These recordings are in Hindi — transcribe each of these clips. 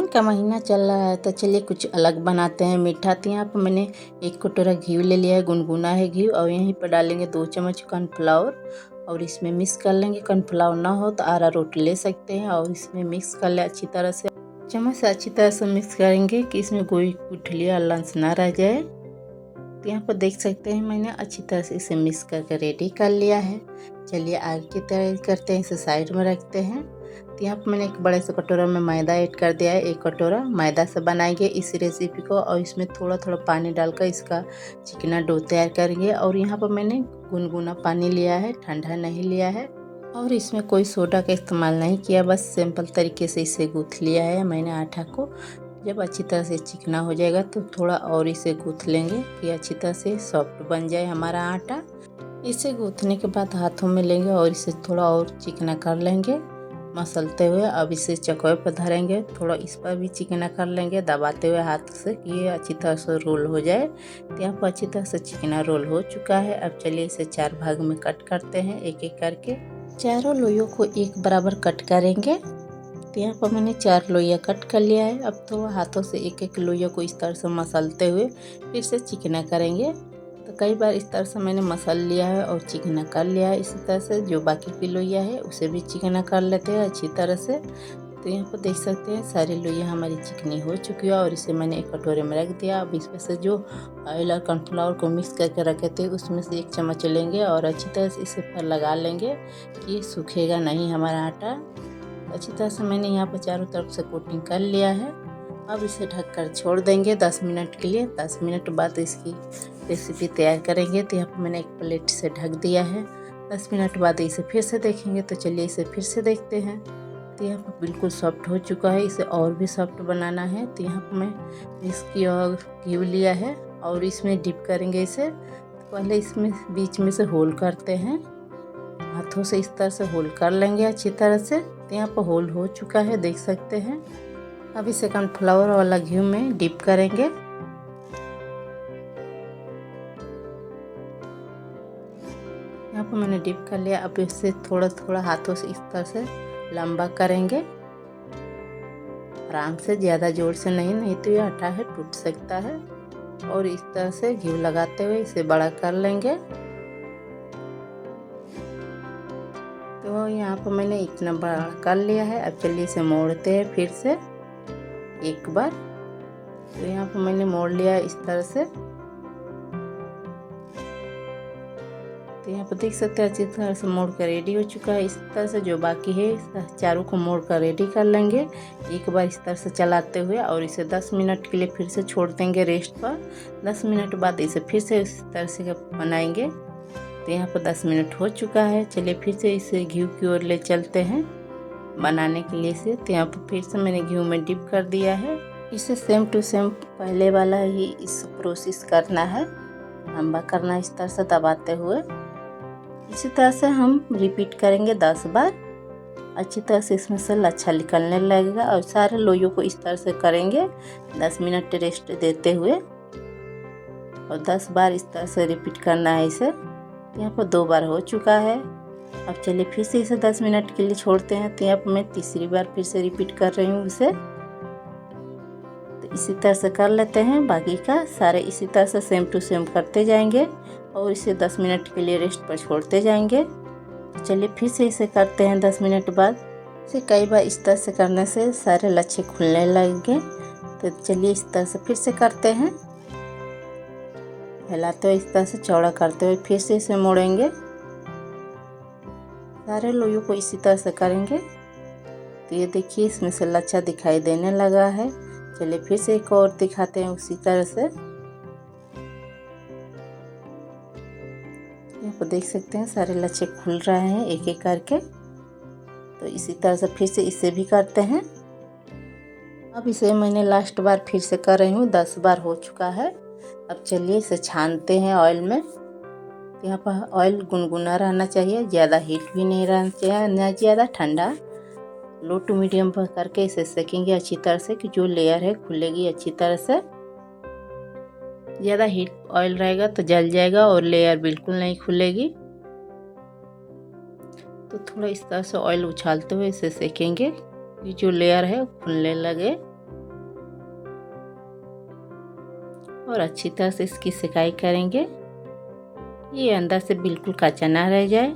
सावन का महीना चल रहा है तो चलिए कुछ अलग बनाते हैं मीठा। तो यहाँ पर मैंने 1 कटोरा घी ले लिया है, गुनगुना है घी, और यहीं पर डालेंगे 2 चम्मच कॉर्नफ्लावर और इसमें मिक्स कर लेंगे। कॉर्नफ्लावर ना हो तो अरारोट ले सकते हैं और इसमें मिक्स कर ले अच्छी तरह से। चम्मच से अच्छी तरह से मिक्स करेंगे कि इसमें कोई गुठलियाँ लंस ना रह जाए। तो यहाँ पर देख सकते हैं मैंने अच्छी तरह से इसे मिक्स करके रेडी कर लिया है। चलिए आगे की तैयारी करते हैं, इसे साइड में रखते हैं। तो यहाँ पर मैंने एक बड़े से कटोरा में मैदा ऐड कर दिया है। 1 कटोरा मैदा से बनाएंगे इस रेसिपी को, और इसमें थोड़ा थोड़ा पानी डालकर इसका चिकना डो तैयार करेंगे। और यहाँ पर मैंने गुनगुना पानी लिया है, ठंडा नहीं लिया है, और इसमें कोई सोडा का इस्तेमाल नहीं किया, बस सिंपल तरीके से इसे गूँथ लिया है मैंने आटा को। जब अच्छी तरह से चिकना हो जाएगा तो थोड़ा और इसे गूँथ लेंगे कि अच्छी तरह से सॉफ्ट बन जाए हमारा आटा। इसे गूँथने के बाद हाथों में लेंगे और इसे थोड़ा और चिकना कर लेंगे मसलते हुए। अब इसे चकोए पर धरेंगे, थोड़ा इस पर भी चिकना कर लेंगे दबाते हुए हाथ से कि ये अच्छी तरह से रोल हो जाए। तो यहाँ पर अच्छी तरह से चिकना रोल हो चुका है। अब चलिए इसे 4 भाग में कट करते हैं एक एक करके। चारों लोइयों को एक बराबर कट करेंगे। तो यहाँ पर मैंने 4 लोइयाँ कट कर लिया है। अब तो हाथों से एक एक लोइया को इस तरह से मसलते हुए फिर से चिकना करेंगे। तो कई बार इस तरह से मैंने मसल लिया है और चिकना कर लिया है। इसी तरह से जो बाकी की लोइयाँ है उसे भी चिकना कर लेते हैं अच्छी तरह से। तो यहाँ पर देख सकते हैं सारी लोइयाँ हमारी चिकनी हो चुकी है और इसे मैंने एक कटोरे में रख दिया। अब इसमें से जो ऑयल और कॉर्नफ्लावर को मिक्स करके रखे थे उसमें से 1 चम्मच लेंगे और अच्छी तरह से इसे पर लगा लेंगे कि ये सूखेगा नहीं हमारा आटा। अच्छी तरह से मैंने यहाँ पर चारों तरफ से कोटिंग कर लिया है। अब इसे ढककर छोड़ देंगे 10 मिनट के लिए। 10 मिनट बाद इसकी रेसिपी तैयार करेंगे। तो यहाँ पर मैंने एक प्लेट से ढक दिया है। 10 मिनट बाद इसे फिर से देखेंगे। तो चलिए इसे फिर से देखते हैं। तो यहाँ पर बिल्कुल सॉफ्ट हो चुका है, इसे और भी सॉफ्ट बनाना है। तो यहाँ पर मैं इसकी और घी लिया है और इसमें डिप करेंगे इसे। तो पहले इसमें बीच में से होल करते हैं, हाथों से इस तरह से होल कर लेंगे अच्छी तरह से। तो यहाँ पर होल हो चुका है देख सकते हैं। अब इसे कॉर्नफ्लावर वाला घी में डिप करेंगे। यहाँ पर मैंने डिप कर लिया। अब इसे थोड़ा थोड़ा हाथों से इस तरह से लंबा करेंगे आराम से, ज़्यादा जोर से नहीं, नहीं तो ये आटा है टूट सकता है। और इस तरह से घी लगाते हुए इसे बड़ा कर लेंगे। तो यहाँ पर मैंने इतना बड़ा कर लिया है। अब चलिए इसे मोड़ते हैं फिर से एक बार। तो यहाँ पर मैंने मोड़ लिया है इस तरह से। तो यहाँ पर देख सकते हैं अच्छी तरह से मोड़ कर रेडी हो चुका है। इस तरह से जो बाकी है चारों को मोड़ कर रेडी कर लेंगे एक बार इस तरह से चलाते हुए, और इसे 10 मिनट के लिए फिर से छोड़ देंगे रेस्ट पर। 10 मिनट बाद इसे फिर से इस तरह से बनाएंगे। तो यहाँ पर 10 मिनट हो चुका है। चलिए फिर से इसे घी की ओर ले चलते हैं बनाने के लिए इसे। तो यहाँ पर फिर से मैंने घी में डिप कर दिया है। इसे सेम टू सेम पहले वाला ही इस प्रोसेस करना है, लंबा करना इस तरह से दबाते हुए। इसी तरह से हम रिपीट करेंगे 10 बार। अच्छी तरह से इसमें से लच्छा निकलने लगेगा और सारे लोइयों को इस तरह से करेंगे 10 मिनट रेस्ट देते हुए, और 10 बार इस तरह से रिपीट करना है इसे। यहाँ पर 2 बार हो चुका है। अब चलिए फिर से इसे 10 मिनट के लिए छोड़ते हैं। तो यहाँ पर मैं तीसरी बार फिर से रिपीट कर रही हूँ इसे। तो इसी तरह से कर लेते हैं, बाकी का सारे इसी तरह से सेम टू सेम करते जाएंगे और इसे 10 मिनट के लिए रेस्ट पर छोड़ते जाएंगे। तो चलिए फिर से इसे करते हैं 10 मिनट बाद। इसे कई बार इस तरह से करने से सारे लच्छे खुलने लगेंगे। तो चलिए इस तरह से फिर से करते हैं, फैलाते हुए इस तरह से चौड़ा करते हुए फिर से इसे मोड़ेंगे। सारे लोइयों को इसी तरह से करेंगे। तो ये देखिए इसमें से लच्छा दिखाई देने लगा है। चलिए फिर से एक और दिखाते हैं उसी तरह से। यहाँ पर देख सकते हैं सारे लच्छे खुल रहे हैं एक एक करके। तो इसी तरह से फिर से इसे भी करते हैं। अब इसे मैंने लास्ट बार फिर से कर रही हूँ, 10 बार हो चुका है। अब चलिए इसे छानते हैं ऑयल में। तो यहाँ पर ऑयल गुनगुना रहना चाहिए, ज़्यादा हीट भी नहीं रहना चाहिए, ना ज़्यादा ठंडा। लो टू मीडियम पर करके इसे सेकेंगे अच्छी तरह से कि जो लेयर है खुलेगी अच्छी तरह से। ज़्यादा हीट ऑयल रहेगा तो जल जाएगा और लेयर बिल्कुल नहीं खुलेगी। तो थोड़ा इस तरह से ऑयल उछालते हुए इसे सेकेंगे कि जो लेयर है खुलने लगे। और अच्छी तरह से इसकी सिकाई करेंगे, ये अंदर से बिल्कुल कच्चा ना रह जाए।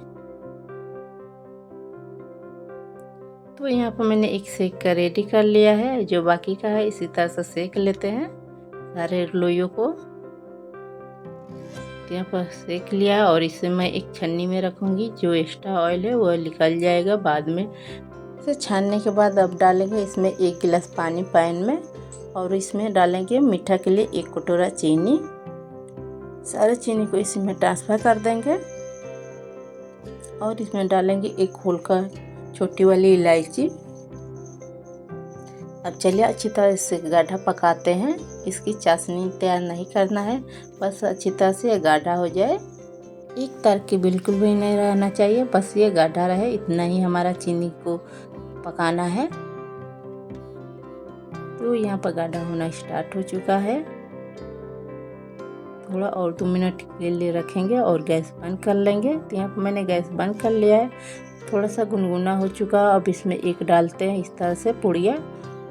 तो यहाँ पर मैंने एक सेक का रेडी कर लिया है, जो बाकी का है इसी तरह से सेक लेते हैं सारे लोइयों को। तो यहाँ पर सेक लिया और इसे मैं एक छन्नी में रखूँगी, जो एक्स्ट्रा ऑयल है वो निकल जाएगा बाद में। इसे छानने के बाद अब डालेंगे इसमें 1 गिलास पानी पैन में, और इसमें डालेंगे मीठा के लिए 1 कटोरा चीनी। सारे चीनी को इसमें ट्रांसफ़र कर देंगे और इसमें डालेंगे 1 होलका छोटी वाली इलायची। अब चलिए अच्छी तरह इससे गाढ़ा पकाते हैं। इसकी चाशनी तैयार नहीं करना है, बस अच्छी तरह से ये गाढ़ा हो जाए। एक तार के बिल्कुल भी नहीं रहना चाहिए, बस ये गाढ़ा रहे, इतना ही हमारा चीनी को पकाना है। तो यहाँ पर गाढ़ा होना स्टार्ट हो चुका है। थोड़ा और 2 मिनट के लिए रखेंगे और गैस बंद कर लेंगे। तो यहाँ पर मैंने गैस बंद कर लिया है, थोड़ा सा गुनगुना हो चुका। अब इसमें एक डालते हैं इस तरह से पुड़िया,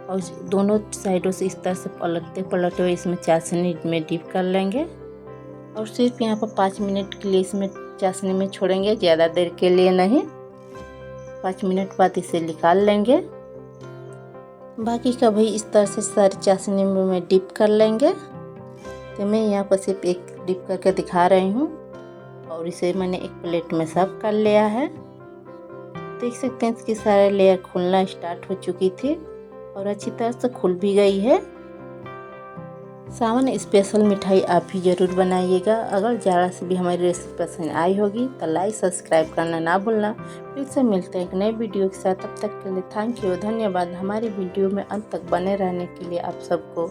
और दोनों साइडों से इस तरह से पलटते पलटते हुए इसमें चाशनी में डिप कर लेंगे। और सिर्फ यहाँ पर 5 मिनट के लिए इसमें चाशनी में छोड़ेंगे, ज़्यादा देर के लिए नहीं। 5 मिनट बाद इसे निकाल लेंगे। बाकी का भी इस तरह से सारी चाशनी में डिप कर लेंगे। तो मैं यहाँ पर सिर्फ एक डिप करके दिखा रही हूँ, और इसे मैंने एक प्लेट में सर्व कर लिया है। देख सकते हैं इसकी सारे लेयर खुलना स्टार्ट हो चुकी थी और अच्छी तरह से खुल भी गई है। सावन स्पेशल मिठाई आप भी ज़रूर बनाइएगा। अगर ज़रा से भी हमारी रेसिपी पसंद आई होगी तो लाइक सब्सक्राइब करना ना भूलना। फिर से मिलते हैं एक नए वीडियो के साथ, तब तक के लिए थैंक यू, धन्यवाद। हमारी वीडियो में अंत तक बने रहने के लिए आप सबको।